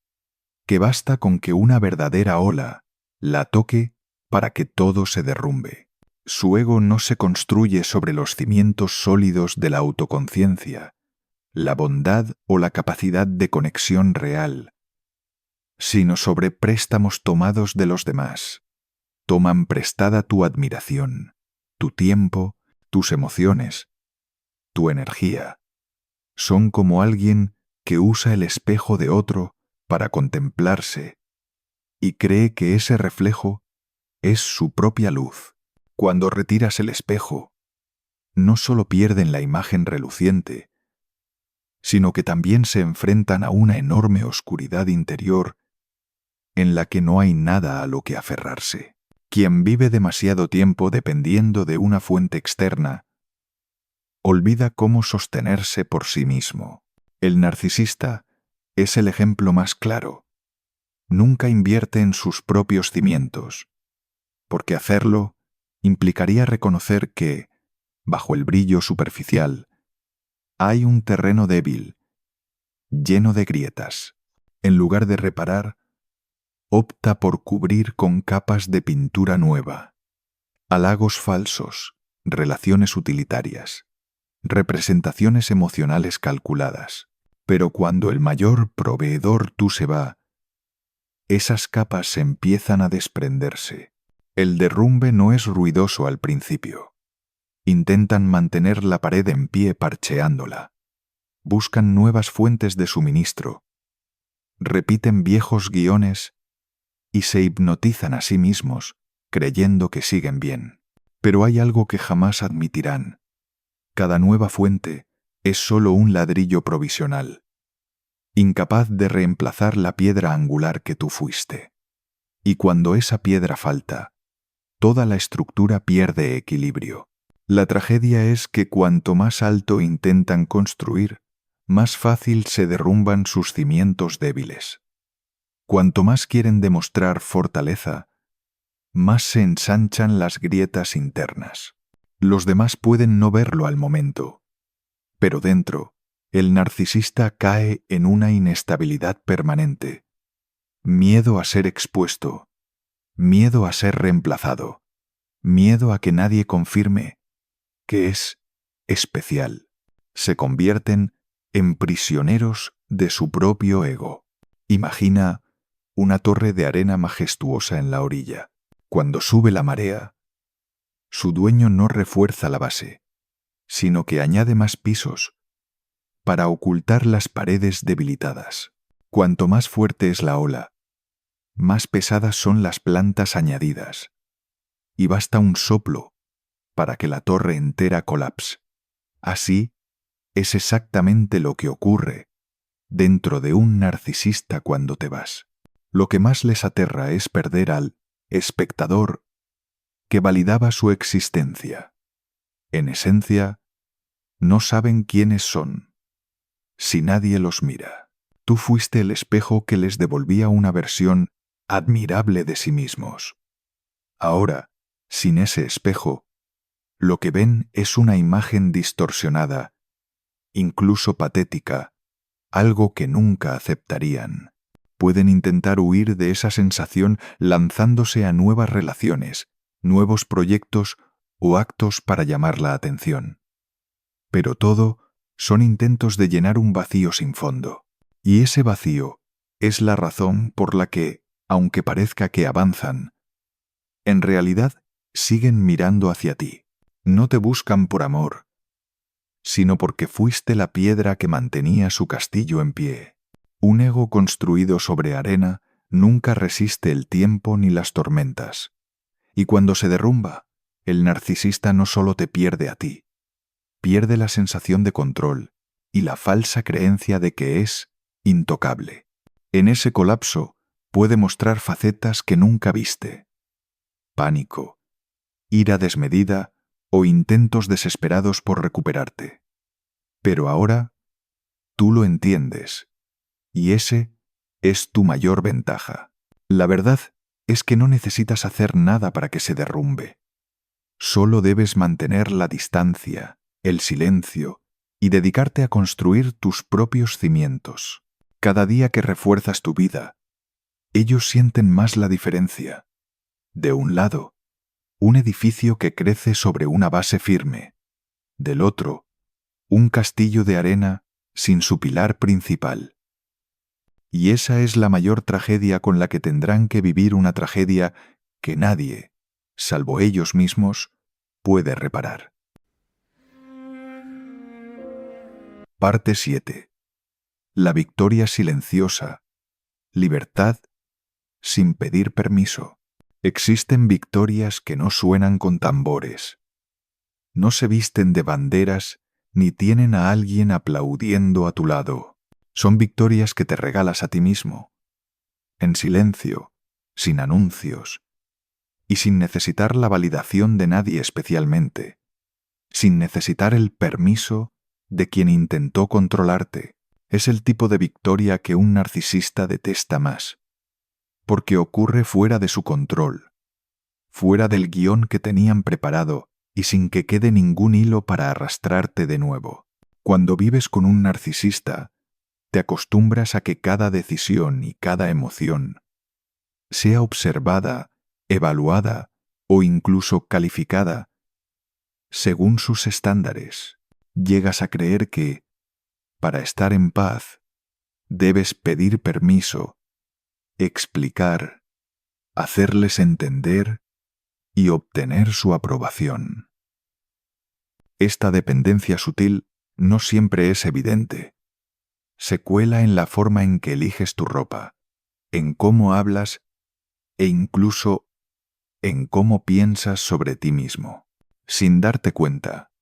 que basta con que una verdadera ola la toque para que todo se derrumbe. Su ego no se construye sobre los cimientos sólidos de la autoconciencia, la bondad o la capacidad de conexión real, sino sobre préstamos tomados de los demás. Toman prestada tu admiración, tu tiempo, tus emociones, tu energía. Son como alguien que usa el espejo de otro para contemplarse y cree que ese reflejo es su propia luz. Cuando retiras el espejo, no solo pierden la imagen reluciente, sino que también se enfrentan a una enorme oscuridad interior en la que no hay nada a lo que aferrarse. Quien vive demasiado tiempo dependiendo de una fuente externa, olvida cómo sostenerse por sí mismo. El narcisista es el ejemplo más claro. Nunca invierte en sus propios cimientos, porque hacerlo implicaría reconocer que, bajo el brillo superficial, hay un terreno débil, lleno de grietas. En lugar de reparar, opta por cubrir con capas de pintura nueva, halagos falsos, relaciones utilitarias, representaciones emocionales calculadas. Pero cuando el mayor proveedor tú se va, esas capas empiezan a desprenderse. El derrumbe no es ruidoso al principio. Intentan mantener la pared en pie parcheándola. Buscan nuevas fuentes de suministro. Repiten viejos guiones y se hipnotizan a sí mismos, creyendo que siguen bien. Pero hay algo que jamás admitirán. Cada nueva fuente es solo un ladrillo provisional, incapaz de reemplazar la piedra angular que tú fuiste. Y cuando esa piedra falta, toda la estructura pierde equilibrio. La tragedia es que cuanto más alto intentan construir, más fácil se derrumban sus cimientos débiles. Cuanto más quieren demostrar fortaleza, más se ensanchan las grietas internas. Los demás pueden no verlo al momento, pero dentro, el narcisista cae en una inestabilidad permanente. Miedo a ser expuesto, miedo a ser reemplazado, miedo a que nadie confirme que es especial. Se convierten en prisioneros de su propio ego. Imagina una torre de arena majestuosa en la orilla. Cuando sube la marea, su dueño no refuerza la base, sino que añade más pisos para ocultar las paredes debilitadas. Cuanto más fuerte es la ola, más pesadas son las plantas añadidas, y basta un soplo para que la torre entera colapse. Así es exactamente lo que ocurre dentro de un narcisista cuando te vas. Lo que más les aterra es perder al espectador que validaba su existencia. En esencia, no saben quiénes son si nadie los mira. Tú fuiste el espejo que les devolvía una versión admirable de sí mismos. Ahora, sin ese espejo, lo que ven es una imagen distorsionada, incluso patética, algo que nunca aceptarían. Pueden intentar huir de esa sensación lanzándose a nuevas relaciones, nuevos proyectos o actos para llamar la atención. Pero todo son intentos de llenar un vacío sin fondo. Y ese vacío es la razón por la que, aunque parezca que avanzan, en realidad siguen mirando hacia ti. No te buscan por amor, sino porque fuiste la piedra que mantenía su castillo en pie. Un ego construido sobre arena nunca resiste el tiempo ni las tormentas. Y cuando se derrumba, el narcisista no solo te pierde a ti, pierde la sensación de control y la falsa creencia de que es intocable. En ese colapso puede mostrar facetas que nunca viste: pánico, ira desmedida o intentos desesperados por recuperarte. Pero ahora tú lo entiendes, y ese es tu mayor ventaja. La verdad es que no necesitas hacer nada para que se derrumbe. Solo debes mantener la distancia, el silencio y dedicarte a construir tus propios cimientos. Cada día que refuerzas tu vida, ellos sienten más la diferencia. De un lado, un edificio que crece sobre una base firme. Del otro, un castillo de arena sin su pilar principal. Y esa es la mayor tragedia con la que tendrán que vivir, una tragedia que nadie, salvo ellos mismos, puede reparar. Parte 7. La victoria silenciosa. Libertad sin pedir permiso. Existen victorias que no suenan con tambores. No se visten de banderas ni tienen a alguien aplaudiendo a tu lado. Son victorias que te regalas a ti mismo, en silencio, sin anuncios, y sin necesitar la validación de nadie especialmente, sin necesitar el permiso de quien intentó controlarte. Es el tipo de victoria que un narcisista detesta más, porque ocurre fuera de su control, fuera del guión que tenían preparado y sin que quede ningún hilo para arrastrarte de nuevo. Cuando vives con un narcisista, te acostumbras a que cada decisión y cada emoción sea observada, evaluada o incluso calificada según sus estándares. Llegas a creer que, para estar en paz, debes pedir permiso, explicar, hacerles entender y obtener su aprobación. Esta dependencia sutil no siempre es evidente. Se cuela en la forma en que eliges tu ropa, en cómo hablas e incluso en cómo piensas sobre ti mismo. Sin darte cuenta,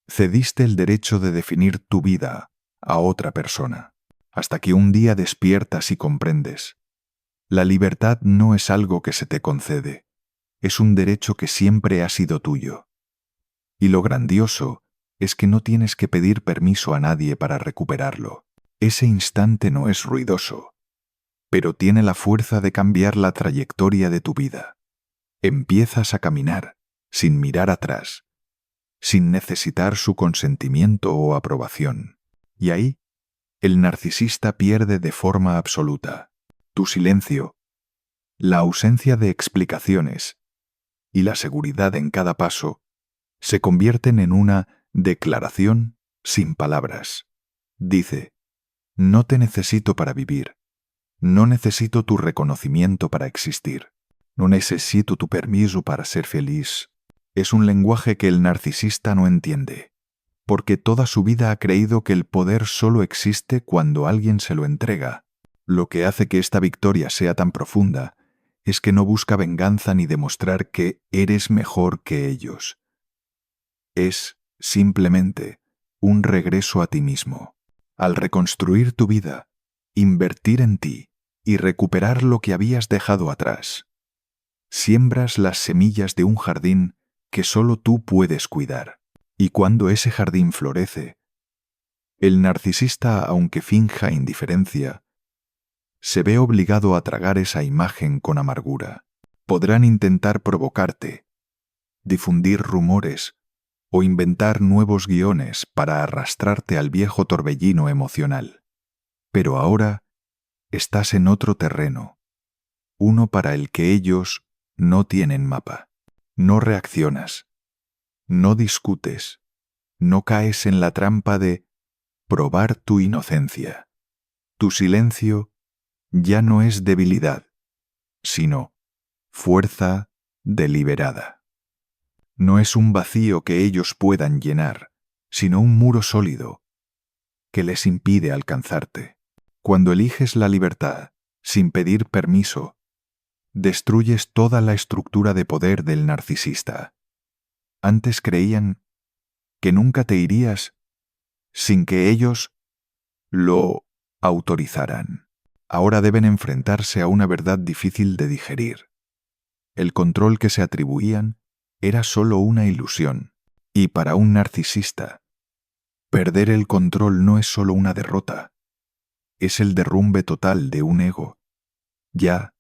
cediste el derecho de definir tu vida a otra persona, hasta que un día despiertas y comprendes. La libertad no es algo que se te concede, es un derecho que siempre ha sido tuyo. Y lo grandioso es que no tienes que pedir permiso a nadie para recuperarlo. Ese instante no es ruidoso, pero tiene la fuerza de cambiar la trayectoria de tu vida. Empiezas a caminar sin mirar atrás, sin necesitar su consentimiento o aprobación. Y ahí, el narcisista pierde de forma absoluta. Tu silencio, la ausencia de explicaciones y la seguridad en cada paso se convierten en una declaración sin palabras. Dice: no te necesito para vivir. No necesito tu reconocimiento para existir. No necesito tu permiso para ser feliz. Es un lenguaje que el narcisista no entiende, porque toda su vida ha creído que el poder solo existe cuando alguien se lo entrega. Lo que hace que esta victoria sea tan profunda es que no busca venganza ni demostrar que eres mejor que ellos. Es, simplemente, un regreso a ti mismo. Al reconstruir tu vida, invertir en ti y recuperar lo que habías dejado atrás, siembras las semillas de un jardín que solo tú puedes cuidar. Y cuando ese jardín florece, El narcisista, aunque finja indiferencia, se ve obligado a tragar esa imagen con amargura. Podrán intentar provocarte, difundir rumores o inventar nuevos guiones para arrastrarte al viejo torbellino emocional. Pero ahora estás en otro terreno, uno para el que ellos no tienen mapa. No reaccionas, no discutes, no caes en la trampa de probar tu inocencia. Tu silencio ya no es debilidad, sino fuerza deliberada. No es un vacío que ellos puedan llenar, sino un muro sólido que les impide alcanzarte. Cuando eliges la libertad, sin pedir permiso, destruyes toda la estructura de poder del narcisista. Antes creían que nunca te irías sin que ellos lo autorizaran. Ahora deben enfrentarse a una verdad difícil de digerir. El control que se atribuían era solo una ilusión, y para un narcisista, perder el control no es solo una derrota, es el derrumbe total de un ego, ya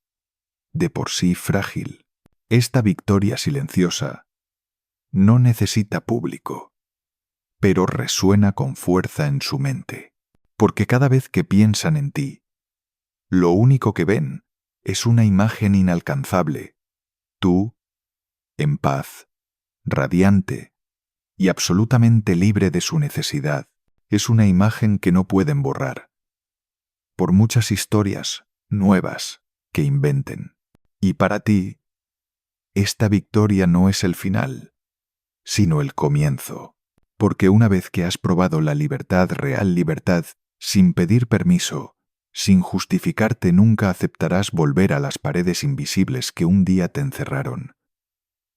de por sí frágil. Esta victoria silenciosa no necesita público, pero resuena con fuerza en su mente, porque cada vez que piensan en ti, lo único que ven es una imagen inalcanzable, tú, en paz, radiante y absolutamente libre de su necesidad. Es una imagen que no pueden borrar, por muchas historias nuevas que inventen. Y para ti, esta victoria no es el final, sino el comienzo, porque una vez que has probado la libertad, real libertad, sin pedir permiso, sin justificarte, nunca aceptarás volver a las paredes invisibles que un día te encerraron.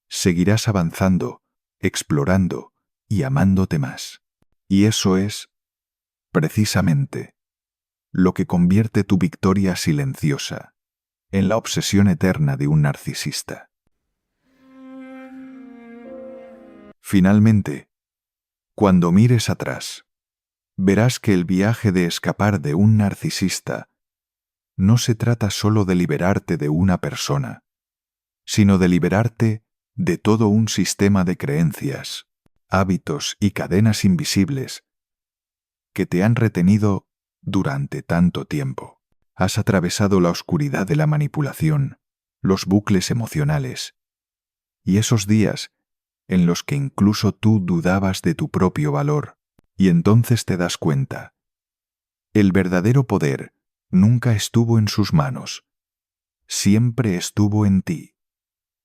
Seguirás avanzando, explorando y amándote más. Y eso es, precisamente, lo que convierte tu victoria silenciosa en la obsesión eterna de un narcisista. Finalmente, cuando mires atrás, verás que el viaje de escapar de un narcisista no se trata solo de liberarte de una persona, sino de liberarte de todo un sistema de creencias, hábitos y cadenas invisibles que te han retenido durante tanto tiempo. Has atravesado la oscuridad de la manipulación, los bucles emocionales, y esos días en los que incluso tú dudabas de tu propio valor, y entonces te das cuenta. El verdadero poder nunca estuvo en sus manos, siempre estuvo en ti,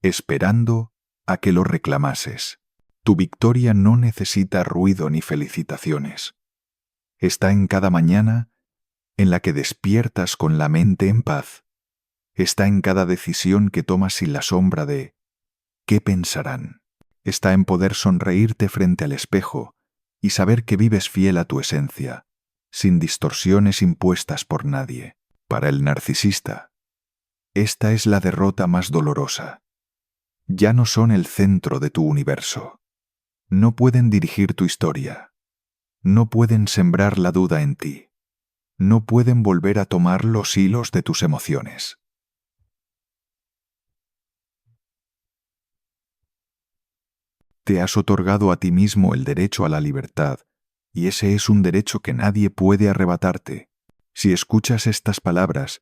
esperando a que lo reclamases. Tu victoria no necesita ruido ni felicitaciones. Está en cada mañana en la que despiertas con la mente en paz. Está en cada decisión que tomas sin la sombra de ¿qué pensarán? Está en poder sonreírte frente al espejo y saber que vives fiel a tu esencia, sin distorsiones impuestas por nadie. Para el narcisista, esta es la derrota más dolorosa. Ya no son el centro de tu universo. No pueden dirigir tu historia. No pueden sembrar la duda en ti. No pueden volver a tomar los hilos de tus emociones. Te has otorgado a ti mismo el derecho a la libertad, y ese es un derecho que nadie puede arrebatarte. Si escuchas estas palabras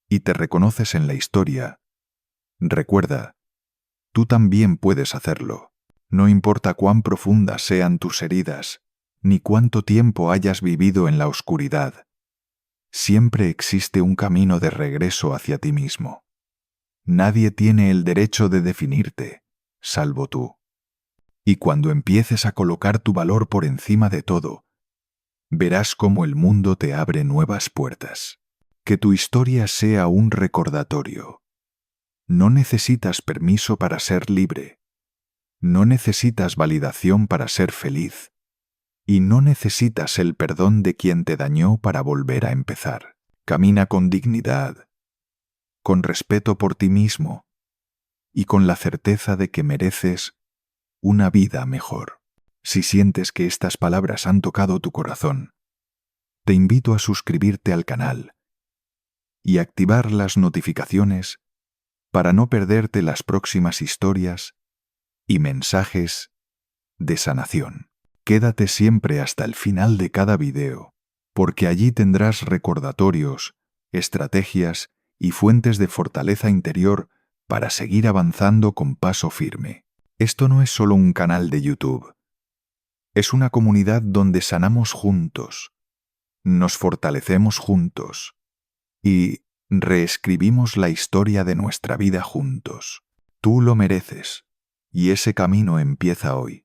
y te reconoces en la historia, recuerda, tú también puedes hacerlo. No importa cuán profundas sean tus heridas, ni cuánto tiempo hayas vivido en la oscuridad, siempre existe un camino de regreso hacia ti mismo. Nadie tiene el derecho de definirte, salvo tú. Y cuando empieces a colocar tu valor por encima de todo, verás cómo el mundo te abre nuevas puertas. Que tu historia sea un recordatorio. No necesitas permiso para ser libre. No necesitas validación para ser feliz. Y no necesitas el perdón de quien te dañó para volver a empezar. Camina con dignidad, con respeto por ti mismo y con la certeza de que mereces una vida mejor. Si sientes que estas palabras han tocado tu corazón, te invito a suscribirte al canal y activar las notificaciones para no perderte las próximas historias y mensajes de sanación. Quédate siempre hasta el final de cada video, porque allí tendrás recordatorios, estrategias y fuentes de fortaleza interior para seguir avanzando con paso firme. Esto no es solo un canal de YouTube. Es una comunidad donde sanamos juntos, nos fortalecemos juntos y reescribimos la historia de nuestra vida juntos. Tú lo mereces, y ese camino empieza hoy.